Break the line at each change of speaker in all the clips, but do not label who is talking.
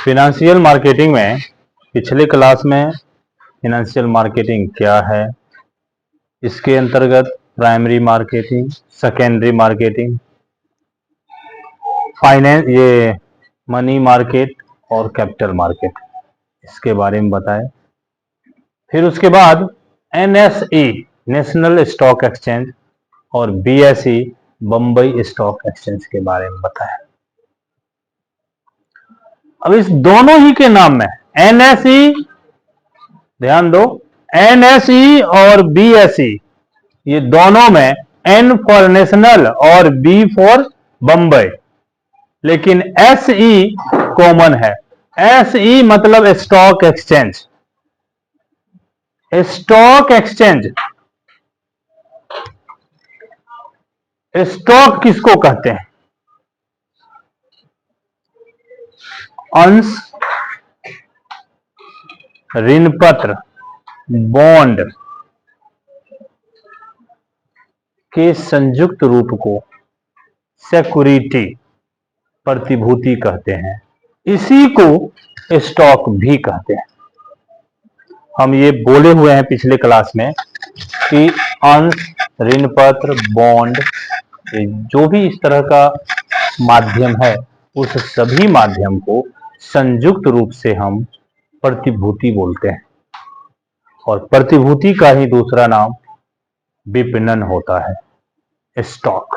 Financial marketing में पिछले class में फिनेंशियल मार्केटिंग क्या है, इसके अंतर्गत primary marketing, secondary marketing, finance, ये मनी मार्केट और कैपिटल मार्केट, इसके बारे में बताएं। फिर उसके बाद एनएसई नेशनल स्टॉक एक्सचेंज और बीएसई बम्बई स्टॉक एक्सचेंज के बारे में बताएं। अब इस दोनों ही के नाम में एनएसई, ध्यान दो, एनएसई और बीएसई, ये दोनों में एन फॉर नेशनल और बी फॉर बम्बई, लेकिन एसई कॉमन है। एसई मतलब stock exchange. Stock exchange, stock किसको कहते हैं? अंश, ऋणपत्र, बॉन्ड के संयुक्त रूप को सिक्योरिटी, प्रतिभूति कहते हैं। इसी को स्टॉक भी कहते हैं। हम ये बोले हुए हैं पिछले क्लास में कि अंश, ऋणपत्र, बॉन्ड, जो भी इस तरह का माध्यम है, उस सभी माध्यम को संयुक्त रूप से हम प्रतिभूति बोलते हैं। और प्रतिभूति का ही दूसरा नाम विपणन होता है, स्टॉक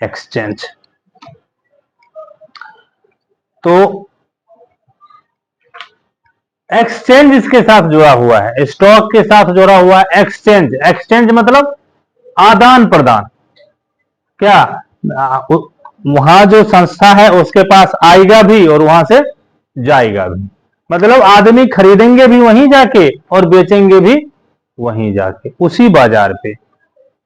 एक्सचेंज। तो एक्सचेंज इसके साथ जुड़ा हुआ है, स्टॉक के साथ जुड़ा हुआ है एक्सचेंज। एक्सचेंज मतलब आदान प्रदान। क्या वहां जो संस्था है उसके पास आएगा भी और वहां से जाएगा भी, मतलब आदमी खरीदेंगे भी वहीं जाके और बेचेंगे भी वहीं जाके, उसी बाजार पे।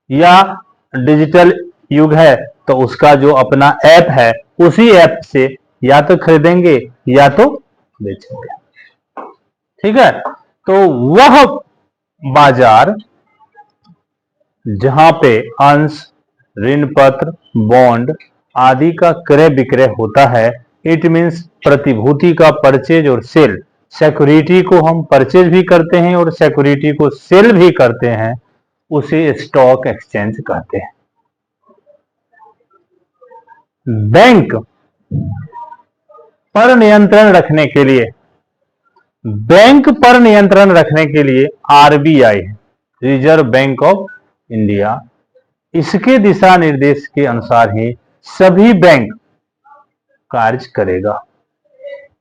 या डिजिटल युग है तो उसका जो अपना ऐप है, उसी ऐप से या तो खरीदेंगे या तो बेचेंगे। ठीक है, तो वह बाजार जहां पे अंश, ऋणपत्र, बॉन्ड आदि का क्रय विक्रय होता है, इट मीन्स प्रतिभूति का परचेज और सेल। सिक्योरिटी को हम परचेज भी करते हैं और सिक्योरिटी को सेल भी करते हैं, उसे स्टॉक एक्सचेंज कहते हैं। बैंक पर नियंत्रण रखने के लिए, बैंक पर नियंत्रण रखने के लिए RBI, reserve bank of India, इसके दिशा निर्देश के अनुसार ही सभी बैंक कार्य करेगा।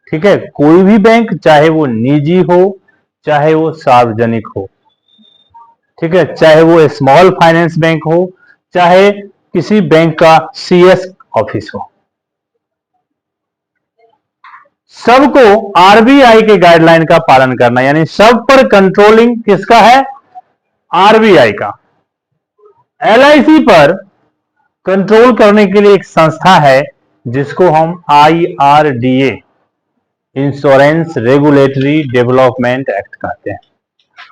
ठीक है, कोई भी बैंक, चाहे वो निजी हो चाहे वो सार्वजनिक हो, ठीक है, चाहे वो स्मॉल फाइनेंस बैंक हो चाहे किसी बैंक का सीएस ऑफिस हो, सबको आरबीआई के गाइडलाइन का पालन करना, यानी सब पर कंट्रोलिंग किसका है? आरबीआई का। एलआईसी पर कंट्रोल करने के लिए एक संस्था है जिसको हम IRDA, insurance regulatory development act कहते हैं।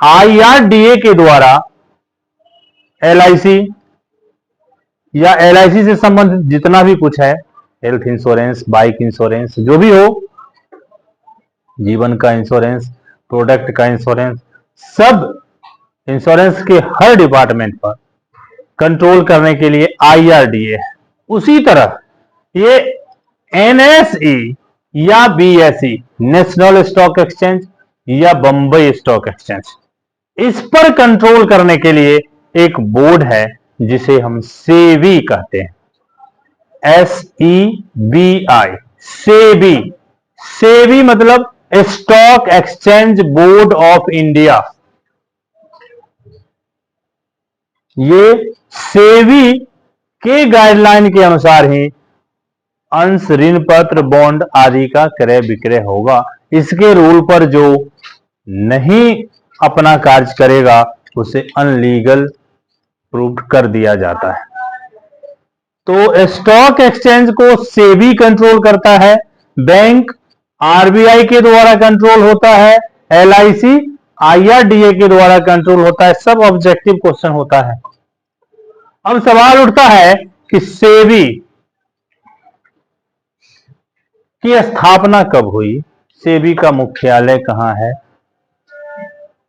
आईआरडीए के द्वारा एलआईसी या एलआईसी से संबंधित जितना भी कुछ है, हेल्थ इंश्योरेंस, बाइक इंश्योरेंस, जो भी हो, जीवन का इंश्योरेंस, प्रोडक्ट का इंश्योरेंस, सब इंश्योरेंस के हर डिपार्टमेंट पर कंट्रोल करने के लिए आईआरडीए है। उसी तरह ये एनएसई या बीएसई, नेशनल स्टॉक एक्सचेंज या बंबई स्टॉक एक्सचेंज, इस पर कंट्रोल करने के लिए एक बोर्ड है जिसे हम सेबी कहते हैं, SEBI, सेबी। सेबी मतलब stock exchange board of India. ये सेबी के गाइडलाइन के अनुसार ही अंश, ऋणपत्र, बॉन्ड आदि का क्रय विक्रय होगा। इसके रूल पर जो नहीं अपना कार्य करेगा उसे अनलीगल प्रूव कर दिया जाता है। तो स्टॉक एक्सचेंज को सेबी कंट्रोल करता है, बैंक आरबीआई के द्वारा कंट्रोल होता है, एलआईसी आईआरडीए के द्वारा कंट्रोल होता है। सब ऑब्जेक्टिव क्वेश्चन होता है। अब सवाल उठता है कि सेबी की स्थापना कब हुई, सेबी का मुख्यालय कहां है?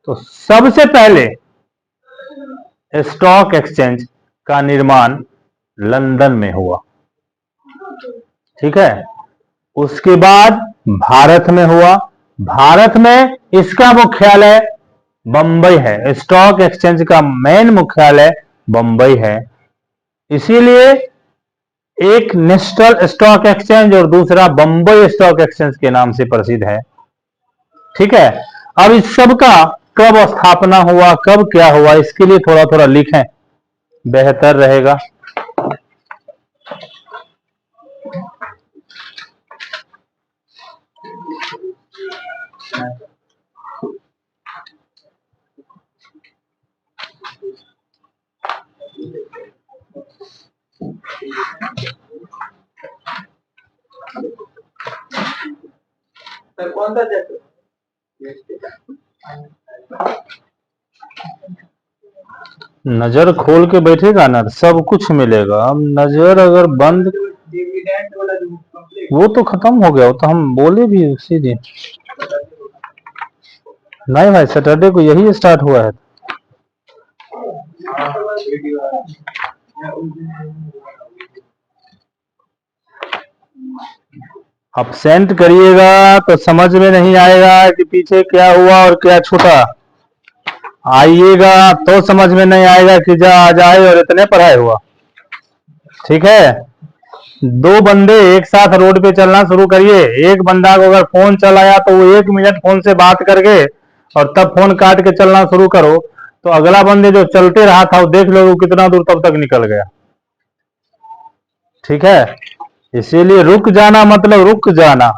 तो सबसे पहले स्टॉक एक्सचेंज का निर्माण लंदन में हुआ, ठीक है। उसके बाद भारत में हुआ, भारत में इसका मुख्यालय बंबई है, स्टॉक एक्सचेंज का मेन मुख्यालय बंबई है। इसीलिए एक नेशनल स्टॉक एक्सचेंज और दूसरा बंबई स्टॉक एक्सचेंज के नाम से प्रसिद्ध है, ठीक है। अब इस सब का कब स्थापना हुआ, कब क्या हुआ, इसके लिए थोड़ा थोड़ा लिखें, बेहतर रहेगा।
सर कौन सा चैप्टर?
नजर खोल के बैठेगा ना सब कुछ मिलेगा, अब नजर अगर बंद,
डिविडेंड वाला जो कंप्लीट,
वो तो खत्म हो गया, वो तो हम बोले भी उसी दिन। नहीं भाई, सैटरडे को यही स्टार्ट हुआ है। अपसेंट करिएगा तो समझ में नहीं आएगा कि पीछे क्या हुआ और क्या छूटा, आइएगा तो समझ में नहीं आएगा कि जा आ जाए और इतने पढ़ाई हुआ, ठीक है। दो बंदे एक साथ रोड पे चलना शुरू करिए, एक बंदा को अगर फोन चलाया तो वो 1 मिनट फोन से बात करके और तब फोन काट के चलना शुरू करो, तो अगला बंदे जो चलते रहा था वो देख लो वो कितना दूर तब तक निकल गया, ठीक है। इसीलिए रुक जाना मतलब रुक जाना,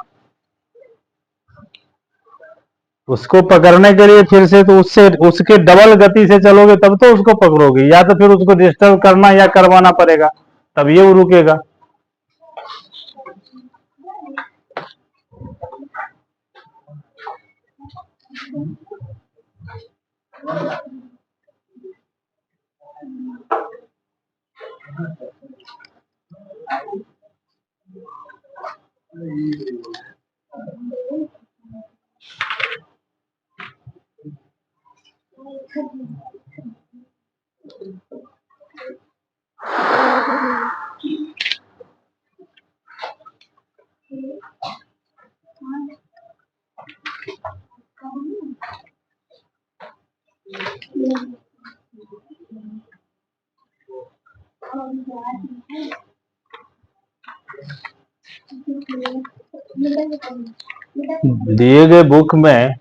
उसको पकड़ने के लिए फिर से तो उससे उसके डबल गति से चलोगे तब तो उसको पकड़ोगे, या तो फिर उसको डिस्टर्ब करना या करवाना पड़ेगा, तब ये वो रुकेगा। दिए गए बुक में,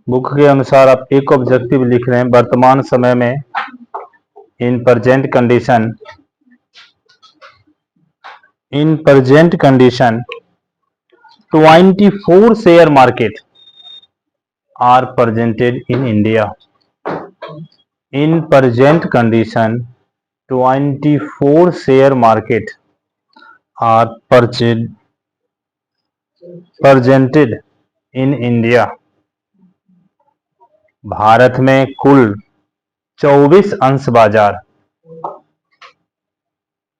बुक के अनुसार आप एक ऑब्जेक्टिव लिख रहे हैं, वर्तमान समय में in present condition 24 share market are presented in India. In present condition 24 share market are presented in India. Bharat में कुल 24 अंश बाजार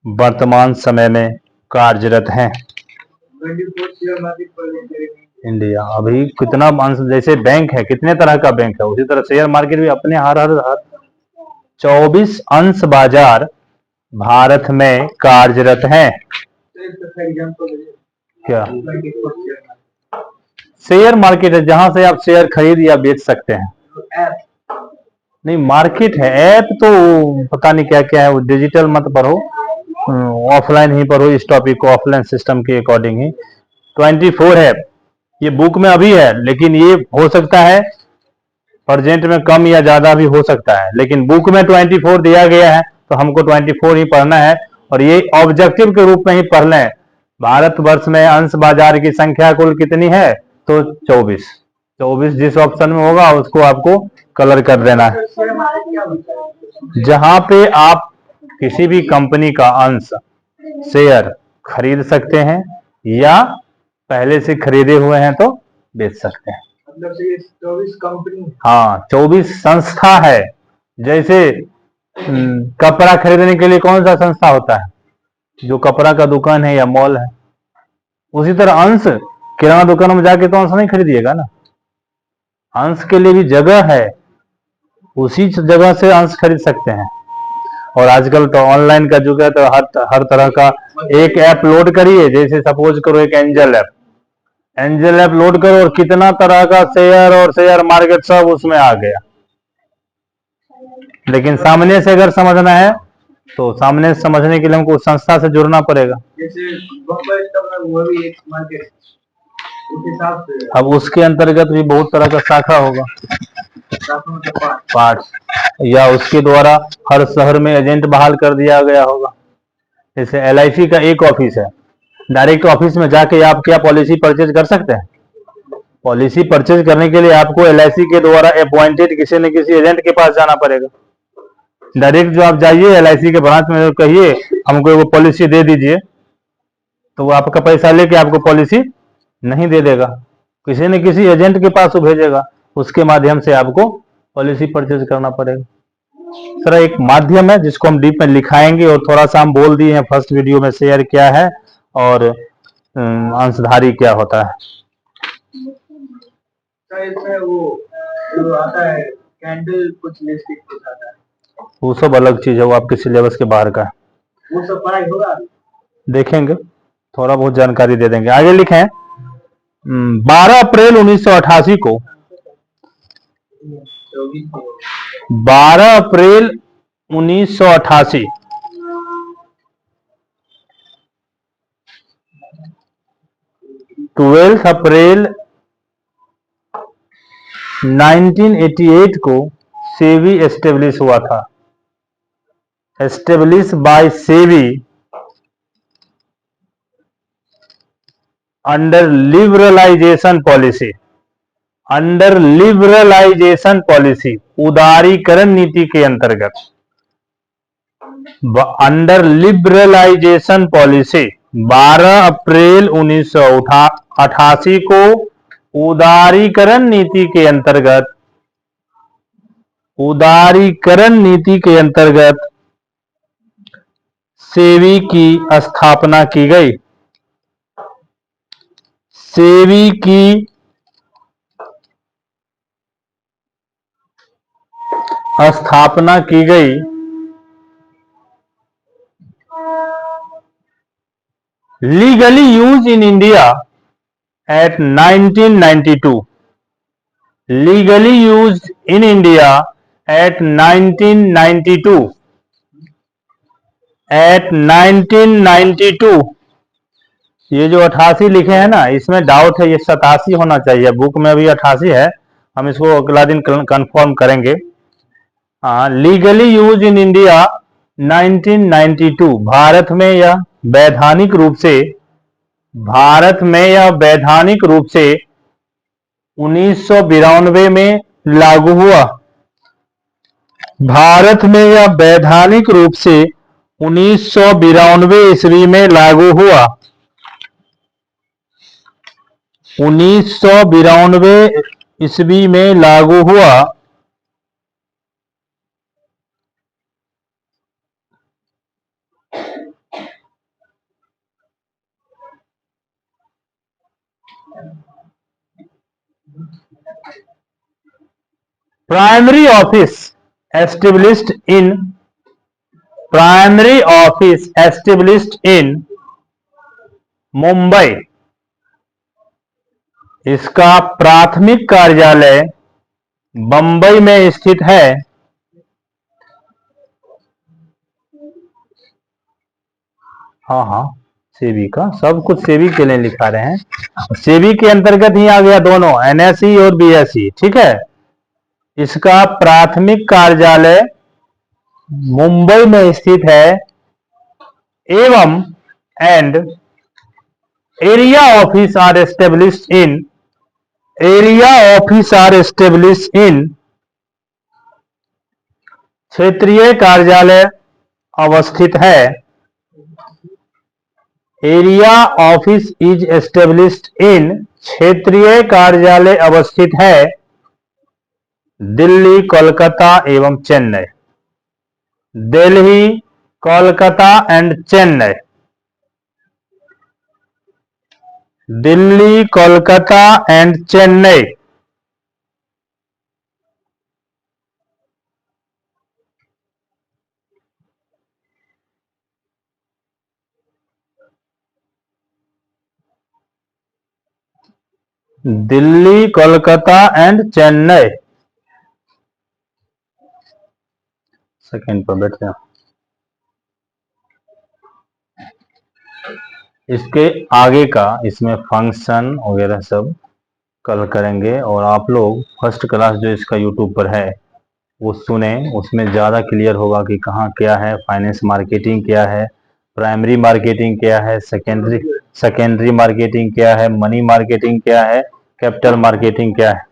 वर्तमान समय में कार्यरत हैं।
24 शेयर मार्केट पर
इंडिया अभी कितना अंश, जैसे बैंक है कितने तरह का बैंक है, उसी तरह शेयर मार्केट भी अपने हर 24 अंश बाजार भारत में कार्यरत हैं। क्या शेयर मार्केट है जहां से आप शेयर खरीद या बेच सकते हैं, नहीं मार्केट है, ऐप तो पता नहीं क्या क्या है, वो डिजिटल मत पढ़ो, ऑफलाइन ही पढ़ो, इस टॉपिक को ऑफलाइन सिस्टम के अकॉर्डिंग ही। 24 है, ये बुक में अभी है, लेकिन ये हो सकता है प्रेजेंट में कम या ज्यादा भी हो सकता है, लेकिन बुक में 24 दिया गया है तो हमको 24 ही पढ़ना है, और ये ऑब्जेक्टिव के रूप में ही पढ़ लें। भारतवर्ष में अंश बाजार की संख्या कुल कितनी है, तो 24 जिस ऑप्शन में होगा उसको आपको कलर कर देना है। जहां पे आप किसी भी कंपनी का अंश शेयर खरीद सकते हैं या पहले से खरीदे हुए हैं तो बेच सकते हैं।
मतलब ये 24 कंपनी,
हाँ 24 संस्था है, जैसे कपड़ा खरीदने के लिए कौन सा संस्था होता है, जो कपड़ा का दुकान है या मॉल है, उसी तरह अंश किराना दुकानों में जाके तो अंश नहीं खरीदिएगा ना, अंश के लिए भी जगह है, उसी जगह से अंश खरीद सकते हैं। और आजकल तो ऑनलाइन का युग है, तो हर तरह का एक ऐप लोड करिए, जैसे सपोज करो एक एंजल ऐप लोड करो और कितना तरह का शेयर और शेयर मार्केट सब उसमें आ गया। लेकिन सामने से अगर समझना है तो सामने से समझने के लिए हमको उस संस्था से जुड़ना पड़ेगा।
जैसे बम्बई स्टॉक है वो भी एक मार्केट उस हिसाब से।
अब उसके अंतर्गत भी बहुत तरह का शाखा होगा, पार्ट, या उसके द्वारा हर शहर में एजेंट बहाल कर दिया गया होगा। जैसे LIC का एक ऑफिस है, डायरेक्ट ऑफिस में जाके आप क्या पॉलिसी परचेज कर सकते हैं? पॉलिसी परचेज करने के लिए आपको LIC के द्वारा अपॉइंटेड किसी न किसी एजेंट के पास जाना पड़ेगा। डायरेक्ट जो आप जाइए LIC के ब्रांच में, कहिए हमको वो पॉलिसी दे दीजिए, तो वो आपका पैसा लेके आपको पॉलिसी नहीं दे देगा, किसी न किसी एजेंट के पास वो भेजेगा, उसके माध्यम से आपको पॉलिसी परचेज करना पड़ेगा। सर एक माध्यम है जिसको हम डीप में लिखाएंगे, और थोड़ा सा हम बोल दिए हैं फर्स्ट वीडियो में शेयर क्या है और अंशधारी क्या होता है।
सर इसमें वो जो आता है कैंडल कुछ लिस्टिंग कुछ आता है,
वो सब अलग चीज है, वो आपके सिलेबस के बाहर का है,
वो सब पढ़ाई होगा।
देखेंगे, थोड़ा बहुत जानकारी दे देंगे। आगे लिखे हैं 12 अप्रैल 1988 को, 12 अप्रैल 1988 12 अप्रैल 1988 को सेबी एस्टेब्लिश हुआ था, establish by SEBI under liberalisation policy, under liberalisation policy, उदारीकरण नीति के अंतर्गत, अंडर लिबरलाइजेशन पॉलिसी 12 अप्रैल 1988 को उदारीकरण नीति के अंतर्गत, उदारीकरण नीति के अंतर्गत सेबी की स्थापना की गई, सेबी की स्थापना की गई। Legally use in India at 1992, legally use in India at 1992, at 1992। ये जो 88 लिखे हैं ना, इसमें डाउट है, ये 87 होना चाहिए, बुक में अभी 88 है, हम इसको अगला दिन कंफर्म करेंगे। Legally use in India 1992, Bharat में यह वैधानिक रूप से, भारत में यह वैधानिक रूप से 1992 में लागू हुआ, भारत में यह वैधानिक रूप से 1992 ईस्वी में लागू हुआ, 1992 ईस्वी में लागू हुआ। Primary office established in, primary office established in Mumbai, इसका प्राथमिक कार्यालय बंबई में स्थित है। हाँ, सेबी का सब कुछ सेबी के लिए लिखा रहे हैं, सेबी के अंतर्गत ही आ गया दोनों, NSE और BSE, ठीक है। इसका प्राथमिक कार्यालय मुंबई में स्थित है, एवं and area office are established in, area office are established in, क्षेत्रीय कार्यालय अवस्थित है, area office is established in, क्षेत्रीय कार्यालय अवस्थित है दिल्ली, कोलकाता एवं Chennai, Delhi, Kolkata and Chennai, Delhi, Kolkata and Chennai. Delhi, Kolkata and Chennai. Second पर बैठते हैं। इसके आगे का इसमें फंक्शन वगैरह सब कल करेंगे, और आप लोग फर्स्ट क्लास जो इसका यूट्यूब पर है वो सुने, उसमें ज़्यादा क्लियर होगा कि कहाँ क्या है, फाइनेंस मार्केटिंग क्या है, प्राइमरी मार्केटिंग क्या है, सेकेंडरी मार्केटिंग क्या है, मनी मार्केटिंग क्या है, कैपिटल मार्केटिंग क्या है।